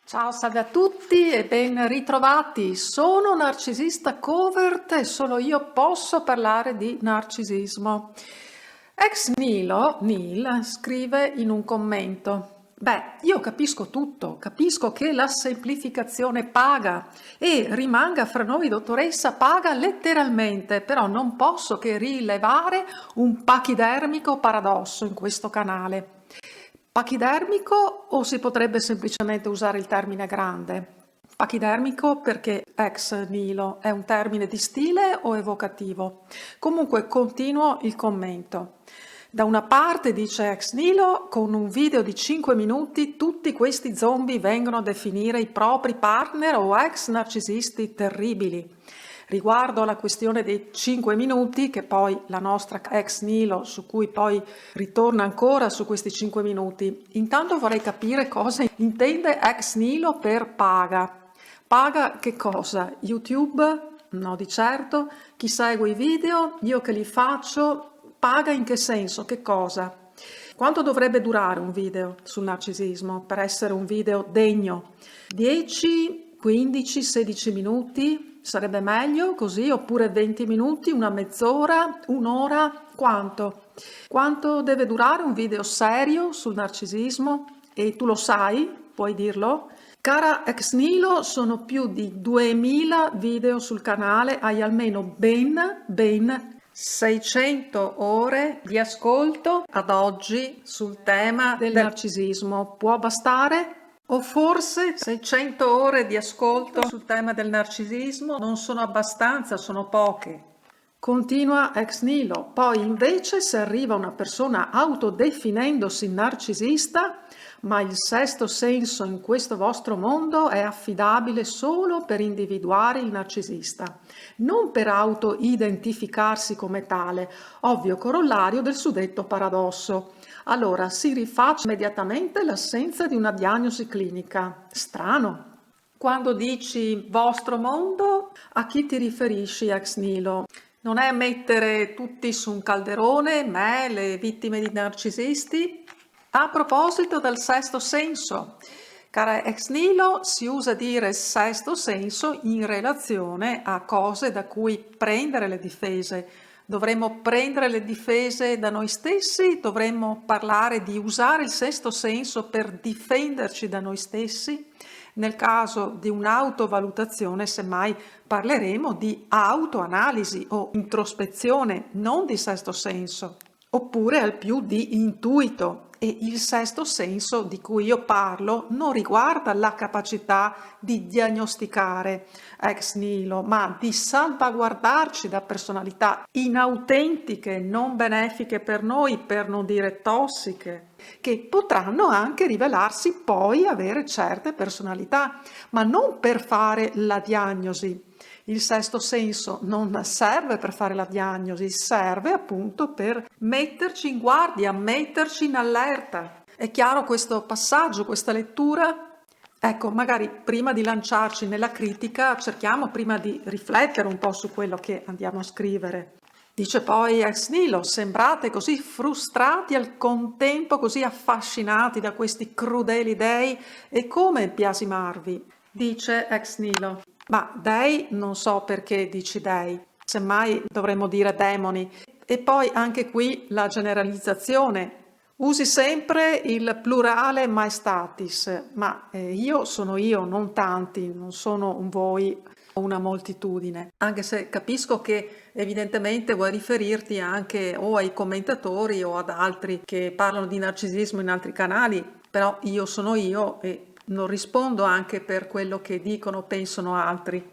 Ciao, salve a tutti e ben ritrovati. Sono Narcisista Covert e solo io posso parlare di narcisismo. Ex Nilo, Neil, scrive in un commento: Beh, io capisco tutto, capisco che la semplificazione paga e rimanga fra noi, dottoressa, paga letteralmente, però non posso che rilevare un pachidermico paradosso in questo canale. Pachidermico o si potrebbe semplicemente usare il termine grande? Pachidermico perché ex nihilo è un termine di stile o evocativo? Comunque continuo il commento. Da una parte dice ex nihilo, con un video di 5 minuti tutti questi zombie vengono a definire i propri partner o ex narcisisti terribili. Riguardo alla questione dei 5 minuti, che poi la nostra ex nihilo, su cui poi ritorna ancora su questi 5 minuti, intanto vorrei capire cosa intende ex nihilo per paga. Paga che cosa? YouTube? No, di certo. Chi segue i video? Io che li faccio? Paga in che senso? Che cosa? Quanto dovrebbe durare un video sul narcisismo per essere un video degno? 10, 15, 16 minuti? Sarebbe meglio così? Oppure 20 minuti, una mezz'ora, un'ora? Quanto? Quanto deve durare un video serio sul narcisismo? E tu lo sai? Puoi dirlo? Cara ex nihilo, sono più di 2000 video sul canale, hai almeno ben 600 ore di ascolto ad oggi sul tema del narcisismo. Può bastare? O forse 600 ore di ascolto sul tema del narcisismo non sono abbastanza, sono poche. Continua ex nihilo. Poi invece se arriva una persona autodefinendosi narcisista, ma il sesto senso in questo vostro mondo è affidabile solo per individuare il narcisista, non per auto-identificarsi come tale, ovvio corollario del suddetto paradosso. Allora si rifaccia immediatamente l'assenza di una diagnosi clinica. Strano. Quando dici vostro mondo, a chi ti riferisci ex nihilo? Non è mettere tutti su un calderone, me, le vittime di narcisisti? A proposito del sesto senso, cara ex nihilo, si usa dire sesto senso in relazione a cose da cui prendere le difese. Dovremmo prendere le difese da noi stessi? Dovremmo parlare di usare il sesto senso per difenderci da noi stessi? Nel caso di un'autovalutazione, semmai parleremo di autoanalisi o introspezione, non di sesto senso, oppure al più di intuito. E il sesto senso di cui io parlo non riguarda la capacità di diagnosticare ex nihilo, ma di salvaguardarci da personalità inautentiche, non benefiche per noi, per non dire tossiche, che potranno anche rivelarsi poi avere certe personalità, ma non per fare la diagnosi. Il sesto senso non serve per fare la diagnosi, serve appunto per metterci in guardia, metterci in allerta. È chiaro questo passaggio, questa lettura? Ecco, magari prima di lanciarci nella critica, cerchiamo prima di riflettere un po' su quello che andiamo a scrivere. Dice poi ex nihilo, sembrate così frustrati al contempo così affascinati da questi crudeli dei e come biasimarvi? Dice ex nihilo. Ma dei non so perché dici dei, semmai dovremmo dire demoni. E poi anche qui la generalizzazione. Usi sempre il plurale maestatis, ma io sono io, non tanti, non sono un voi o una moltitudine. Anche se capisco che evidentemente vuoi riferirti anche o ai commentatori o ad altri che parlano di narcisismo in altri canali, però io sono io e non rispondo anche per quello che dicono o pensano altri.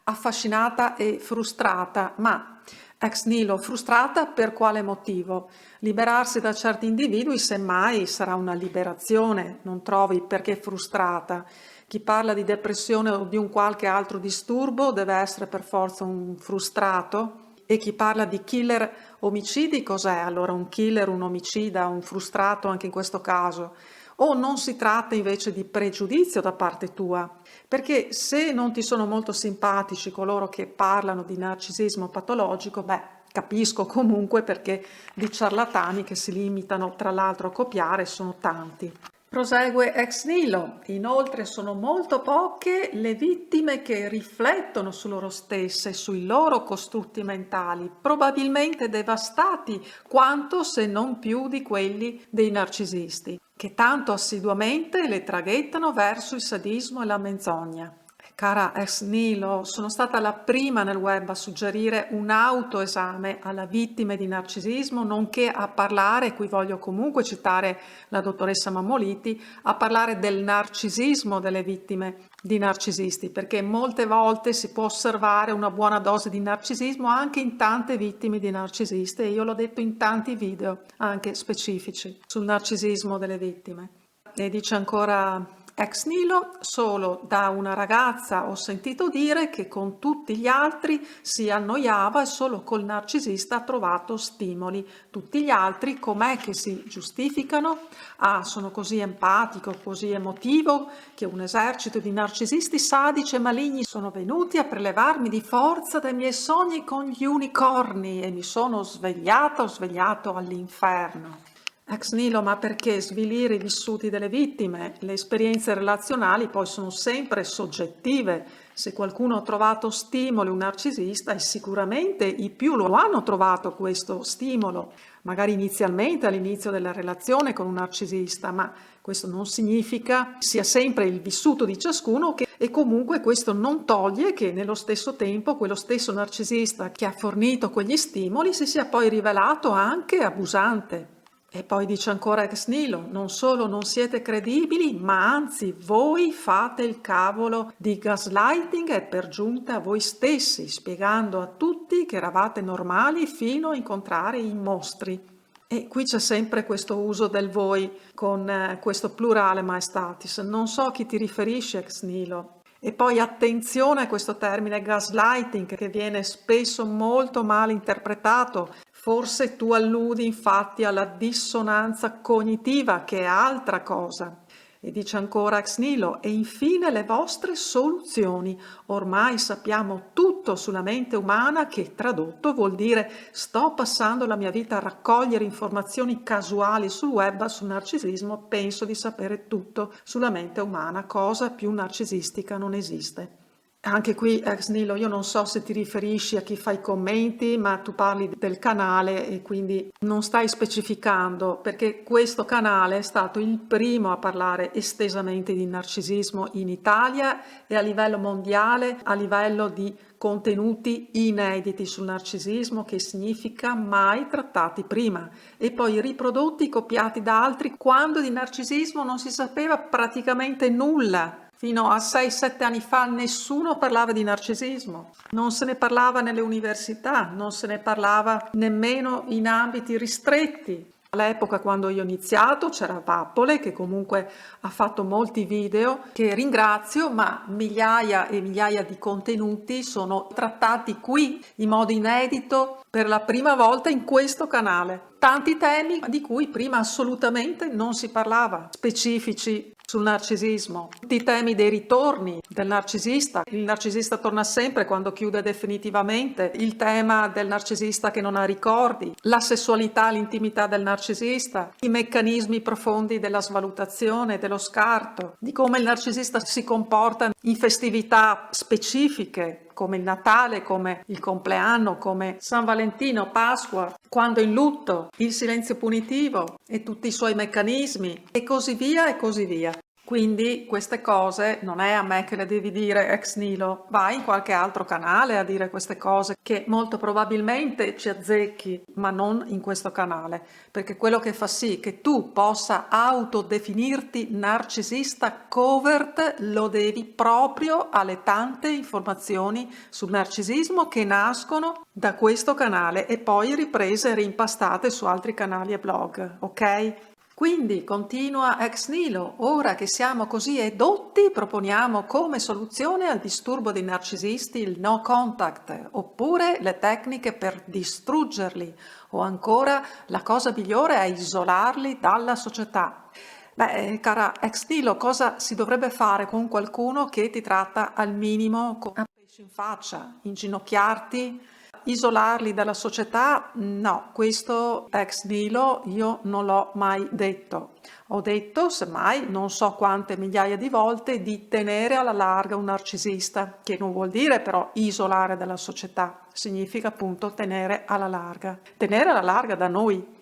Affascinata e frustrata, ma ex nihilo frustrata per quale motivo? Liberarsi da certi individui semmai sarà una liberazione, non trovi perché frustrata? Chi parla di depressione o di un qualche altro disturbo deve essere per forza un frustrato? E chi parla di killer omicidi cos'è? Allora un killer, un omicida, un frustrato anche in questo caso? O non si tratta invece di pregiudizio da parte tua? Perché se non ti sono molto simpatici coloro che parlano di narcisismo patologico, capisco comunque perché di ciarlatani che si limitano tra l'altro a copiare sono tanti. Prosegue ex nihilo. Inoltre sono molto poche le vittime che riflettono su loro stesse, sui loro costrutti mentali, probabilmente devastati quanto se non più di quelli dei narcisisti, che tanto assiduamente le traghettano verso il sadismo e la menzogna. Cara ex nihilo, sono stata la prima nel web a suggerire un autoesame alla vittime di narcisismo, nonché a parlare, qui voglio comunque citare la dottoressa Mammoliti, a parlare del narcisismo delle vittime di narcisisti, perché molte volte si può osservare una buona dose di narcisismo anche in tante vittime di narcisisti, e io l'ho detto in tanti video anche specifici sul narcisismo delle vittime. E dice ancora ex nihilo, solo da una ragazza ho sentito dire che con tutti gli altri si annoiava e solo col narcisista ha trovato stimoli. Tutti gli altri com'è che si giustificano? Ah, sono così empatico, così emotivo, che un esercito di narcisisti sadici e maligni sono venuti a prelevarmi di forza dai miei sogni con gli unicorni e mi sono svegliato all'inferno. Ex nihilo, ma perché svilire i vissuti delle vittime? Le esperienze relazionali poi sono sempre soggettive. Se qualcuno ha trovato stimolo un narcisista, e sicuramente i più lo hanno trovato questo stimolo, magari inizialmente all'inizio della relazione con un narcisista, ma questo non significa sia sempre il vissuto di ciascuno, e comunque questo non toglie che nello stesso tempo quello stesso narcisista che ha fornito quegli stimoli si sia poi rivelato anche abusante. E poi dice ancora ex nihilo, non solo non siete credibili, ma anzi voi fate il cavolo di gaslighting e per giunta voi stessi, spiegando a tutti che eravate normali fino a incontrare i mostri. E qui c'è sempre questo uso del voi con questo plurale maestatis. Non so a chi ti riferisci ex nihilo. E poi attenzione a questo termine gaslighting che viene spesso molto male interpretato. Forse tu alludi infatti alla dissonanza cognitiva, che è altra cosa. E dice ancora ex nihilo, e infine le vostre soluzioni. Ormai sappiamo tutto sulla mente umana, che tradotto vuol dire sto passando la mia vita a raccogliere informazioni casuali sul web sul narcisismo, penso di sapere tutto sulla mente umana, cosa più narcisistica non esiste. Anche qui ex nihilo, io non so se ti riferisci a chi fa i commenti, ma tu parli del canale e quindi non stai specificando, perché questo canale è stato il primo a parlare estesamente di narcisismo in Italia e a livello mondiale, a livello di contenuti inediti sul narcisismo, che significa mai trattati prima, e poi riprodotti, copiati da altri, quando di narcisismo non si sapeva praticamente nulla. Fino a 6-7 anni fa nessuno parlava di narcisismo, non se ne parlava nelle università, non se ne parlava nemmeno in ambiti ristretti. All'epoca, quando io ho iniziato, c'era Vappole che comunque ha fatto molti video, che ringrazio, ma migliaia e migliaia di contenuti sono trattati qui in modo inedito per la prima volta in questo canale. Tanti temi di cui prima assolutamente non si parlava, specifici sul narcisismo, tutti i temi dei ritorni del narcisista. Il narcisista torna sempre quando chiude definitivamente, il tema del narcisista che non ha ricordi, la sessualità, l'intimità del narcisista, i meccanismi profondi della svalutazione, dello scarto, di come il narcisista si comporta in festività specifiche, come il Natale, come il compleanno, come San Valentino, Pasqua, quando è in lutto, il silenzio punitivo e tutti i suoi meccanismi, e così via e così via. Quindi queste cose non è a me che le devi dire ex nihilo, vai in qualche altro canale a dire queste cose che molto probabilmente ci azzecchi, ma non in questo canale, perché quello che fa sì che tu possa autodefinirti narcisista covert lo devi proprio alle tante informazioni sul narcisismo che nascono da questo canale e poi riprese e reimpastate su altri canali e blog, ok? Quindi continua ex nihilo, ora che siamo così edotti proponiamo come soluzione al disturbo dei narcisisti il no contact, oppure le tecniche per distruggerli, o ancora la cosa migliore è isolarli dalla società. Beh, cara ex nihilo, cosa si dovrebbe fare con qualcuno che ti tratta al minimo come un pesce in faccia, inginocchiarti, isolarli dalla società, no, questo ex nihilo io non l'ho mai detto. Ho detto, semmai, non so quante migliaia di volte, di tenere alla larga un narcisista, che non vuol dire però isolare dalla società, significa appunto tenere alla larga da noi.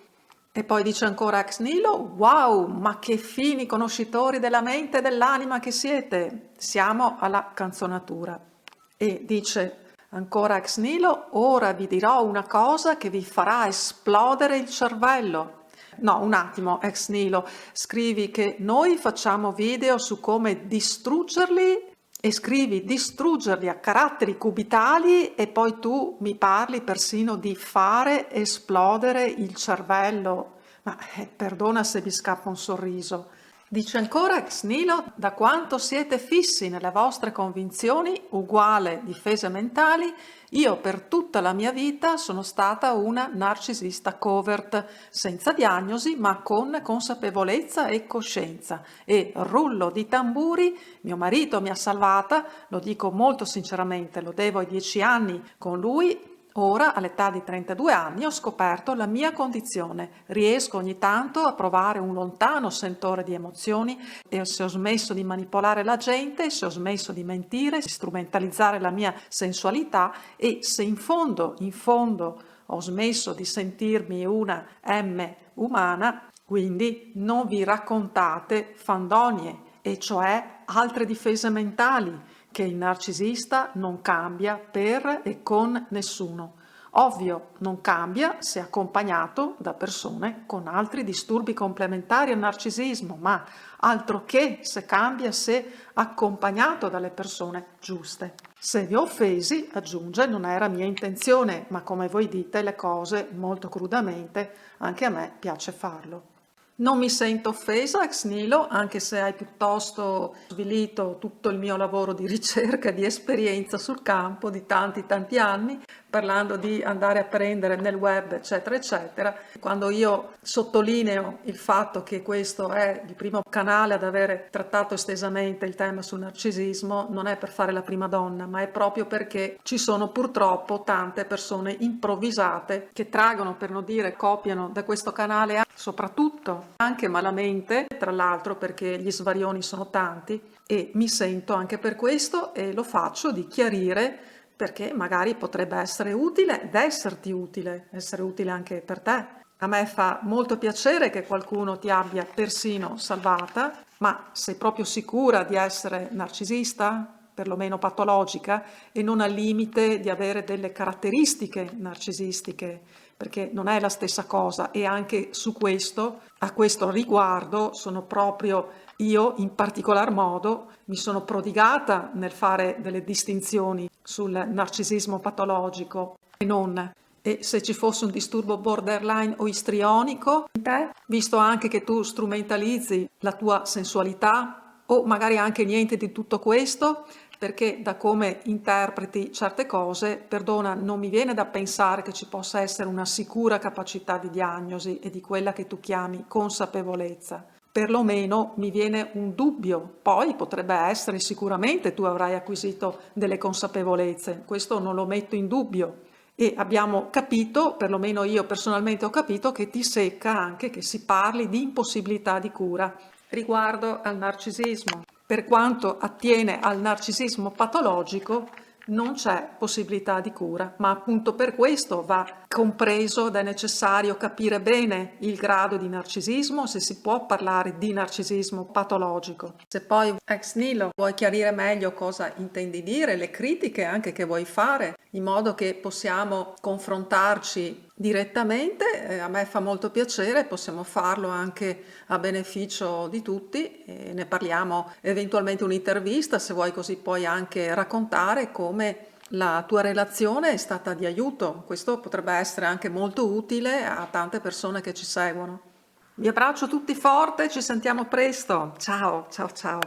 E poi dice ancora ex nihilo, wow, ma che fini conoscitori della mente e dell'anima che siete! Siamo alla canzonatura. E dice ancora ex nihilo, ora vi dirò una cosa che vi farà esplodere il cervello. No, un attimo, ex nihilo, scrivi che noi facciamo video su come distruggerli e scrivi distruggerli a caratteri cubitali e poi tu mi parli persino di fare esplodere il cervello. Ma perdona se mi scappa un sorriso. Dice ancora ex nihilo, da quanto siete fissi nelle vostre convinzioni, uguale difese mentali, io per tutta la mia vita sono stata una narcisista covert, senza diagnosi ma con consapevolezza e coscienza. E rullo di tamburi, mio marito mi ha salvata, lo dico molto sinceramente, lo devo ai 10 anni con lui. Ora, all'età di 32 anni, ho scoperto la mia condizione. Riesco ogni tanto a provare un lontano sentore di emozioni e se ho smesso di manipolare la gente, se ho smesso di mentire, di strumentalizzare la mia sensualità e se in fondo ho smesso di sentirmi una M umana, quindi non vi raccontate fandonie, e cioè altre difese mentali, che il narcisista non cambia per e con nessuno. Ovvio, non cambia se accompagnato da persone con altri disturbi complementari al narcisismo, ma altro che se cambia se accompagnato dalle persone giuste. Se vi ho offesi, aggiunge, non era mia intenzione, ma come voi dite le cose molto crudamente, anche a me piace farlo. Non mi sento offesa, ex nihilo, anche se hai piuttosto svilito tutto il mio lavoro di ricerca, di esperienza sul campo di tanti anni, parlando di andare a prendere nel web, eccetera, eccetera. Quando io sottolineo il fatto che questo è il primo canale ad avere trattato estesamente il tema sul narcisismo, non è per fare la prima donna, ma è proprio perché ci sono purtroppo tante persone improvvisate che traggono, per non dire copiano, da questo canale, soprattutto anche malamente, tra l'altro perché gli svarioni sono tanti, e mi sento anche per questo, e lo faccio, di chiarire, perché magari potrebbe essere utile ed esserti utile, essere utile anche per te. A me fa molto piacere che qualcuno ti abbia persino salvata, ma sei proprio sicura di essere narcisista? Perlomeno patologica, e non al limite di avere delle caratteristiche narcisistiche, perché non è la stessa cosa. E anche su questo, a questo riguardo, sono proprio io in particolar modo mi sono prodigata nel fare delle distinzioni sul narcisismo patologico e non. E se ci fosse un disturbo borderline o istrionico in te, visto anche che tu strumentalizzi la tua sensualità o magari anche niente di tutto questo, perché da come interpreti certe cose, perdona, non mi viene da pensare che ci possa essere una sicura capacità di diagnosi e di quella che tu chiami consapevolezza. Perlomeno mi viene un dubbio, poi potrebbe essere sicuramente tu avrai acquisito delle consapevolezze, questo non lo metto in dubbio. E abbiamo capito, perlomeno io personalmente ho capito, che ti secca anche che si parli di impossibilità di cura riguardo al narcisismo. Per quanto attiene al narcisismo patologico, non c'è possibilità di cura, ma appunto per questo va compreso ed è necessario capire bene il grado di narcisismo, se si può parlare di narcisismo patologico. Se poi ex nihilo vuoi chiarire meglio cosa intendi dire, le critiche anche che vuoi fare, in modo che possiamo confrontarci direttamente, a me fa molto piacere, possiamo farlo anche a beneficio di tutti e ne parliamo eventualmente un'intervista, se vuoi, così puoi anche raccontare come la tua relazione è stata di aiuto. Questo potrebbe essere anche molto utile a tante persone che ci seguono. Vi abbraccio tutti forte, ci sentiamo presto. Ciao, ciao, ciao.